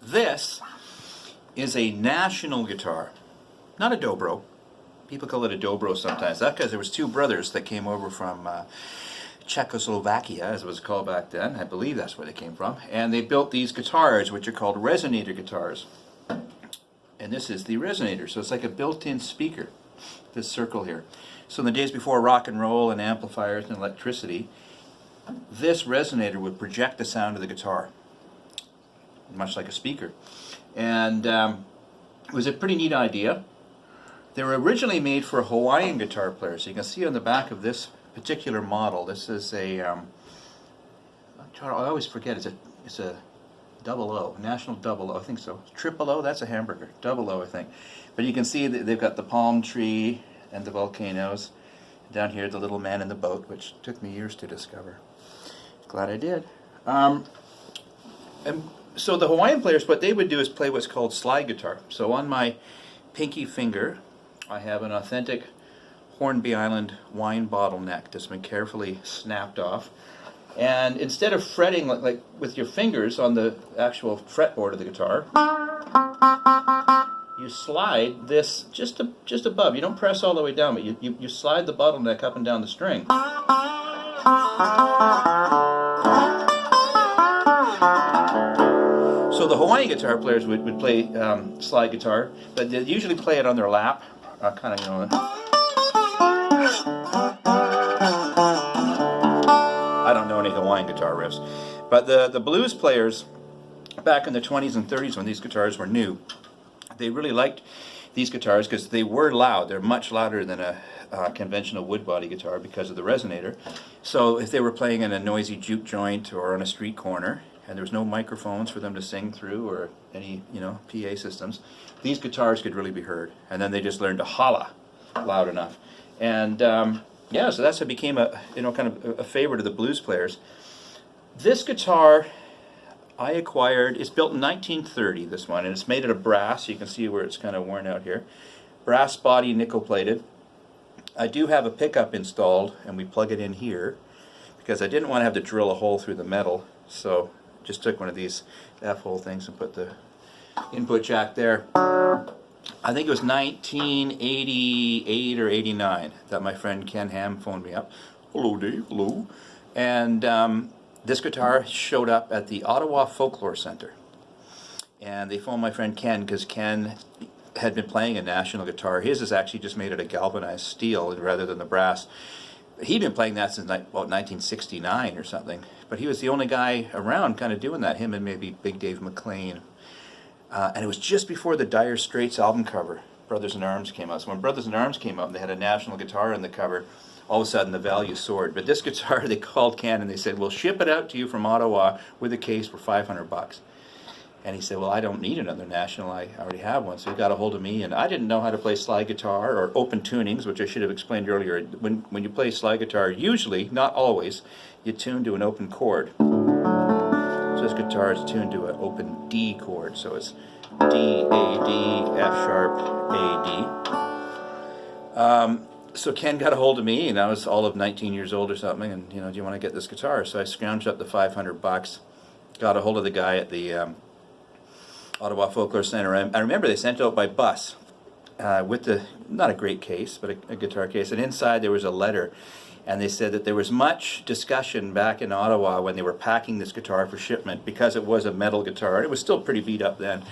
This is a national guitar, not a dobro. People call it a dobro sometimes. That's because there was two brothers that came over from Czechoslovakia, as it was called back then. I believe that's where they came from. And they built these guitars, which are called resonator guitars. And this is the resonator, so it's like a built-in speaker, this circle here. So in the days before rock and roll and amplifiers and electricity, this resonator would project the sound of the guitar, much like a speaker. And it was a pretty neat idea. They were originally made for a Hawaiian guitar player. So you can see on the back of this particular model, this is a, I always forget, it's a double O, national double O, I think so. Triple O, that's a hamburger. Double O, I think. But you can see that they've got the palm tree and the volcanoes. Down here, the little man in the boat, which took me years to discover. Glad I did. And so the Hawaiian players, what they would do is play what's called slide guitar. So on my pinky finger, I have an authentic Hornby Island wine bottle neck that's been carefully snapped off. And instead of fretting like with your fingers on the actual fretboard of the guitar, you slide this just above. You don't press all the way down, but you slide the bottleneck up and down the string. So the Hawaiian guitar players would play slide guitar, but they usually play it on their lap, kind of, you know. I don't know any Hawaiian guitar riffs, but the blues players back in the 20s and 30s when these guitars were new, they really liked these guitars because they were loud. They're much louder than a conventional wood body guitar because of the resonator. So if they were playing in a noisy juke joint or on a street corner and there was no microphones for them to sing through or any, you know, PA systems, these guitars could really be heard. And then they just learned to holla loud enough. And yeah, so that's how it became a, you know, kind of a favorite of the blues players. This guitar I acquired, it's built in 1930, this one, and it's made out of brass. You can see where it's kind of worn out here. Brass body, nickel plated. I do have a pickup installed, and we plug it in here because I didn't want to have to drill a hole through the metal, so just took one of these F-hole things and put the input jack there. I think it was 1988 or 89 that my friend Ken Ham phoned me up. Hello, Dave. Hello. And this guitar showed up at the Ottawa Folklore Center. And they phoned my friend Ken because Ken had been playing a national guitar. His is actually just made out of galvanized steel rather than the brass. He'd been playing that since about 1969 or something. But he was the only guy around kind of doing that, him and maybe Big Dave McLean. And it was just before the Dire Straits album cover, Brothers in Arms, came out. So when Brothers in Arms came out and they had a national guitar on the cover, all of a sudden the value soared. But this guitar, they called Ken and they said, we'll ship it out to you from Ottawa with a case for $500. And he said, well, I don't need another national, I already have one. So he got a hold of me, and I didn't know how to play slide guitar or open tunings, which I should have explained earlier. When you play slide guitar, usually, not always, you tune to an open chord. So this guitar is tuned to an open D chord, so it's D, A, D, F sharp, A, D. So Ken got a hold of me, and I was all of 19 years old or something, and, you know, do you want to get this guitar? So I scrounged up the $500, got a hold of the guy at the Ottawa Folklore Center. I remember they sent it out by bus with the, not a great case, but a guitar case, and inside there was a letter. And they said that there was much discussion back in Ottawa when they were packing this guitar for shipment because it was a metal guitar. And it was still pretty beat up then.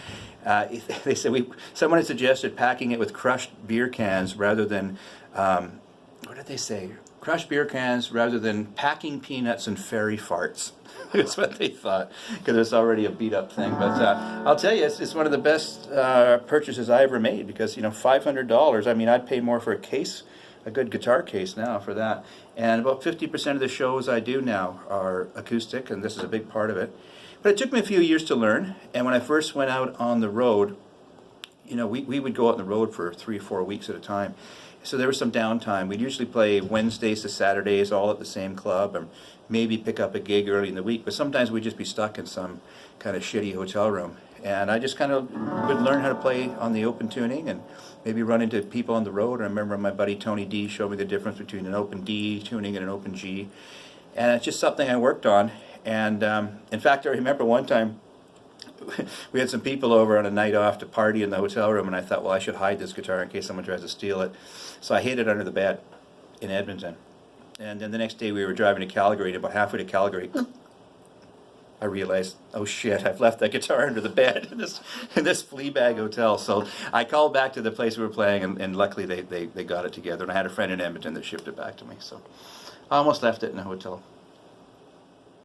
They said someone had suggested packing it with crushed beer cans rather than, what did they say? Crushed beer cans rather than packing peanuts and fairy farts. That's what they thought, because it's already a beat up thing. But I'll tell you, it's one of the best purchases I ever made because, you know, $500. I mean, I'd pay more for a case, a good guitar case now for that. And about 50% of the shows I do now are acoustic, and this is a big part of it. But it took me a few years to learn, and when I first went out on the road, you know, we would go out on the road for 3 or 4 weeks at a time. So there was some downtime. We'd usually play Wednesdays to Saturdays all at the same club, and maybe pick up a gig early in the week, but sometimes we'd just be stuck in some kind of shitty hotel room. And I just kind of would learn how to play on the open tuning and maybe run into people on the road. And I remember my buddy Tony D showed me the difference between an open D tuning and an open G. And it's just something I worked on. And in fact, I remember one time we had some people over on a night off to party in the hotel room, and I thought, well, I should hide this guitar in case someone tries to steal it. So I hid it under the bed in Edmonton. And then the next day we were driving to Calgary, and about halfway to Calgary, I realized, oh shit, I've left that guitar under the bed in this flea bag hotel. So I called back to the place we were playing, and luckily they got it together. And I had a friend in Edmonton that shipped it back to me. So I almost left it in a hotel.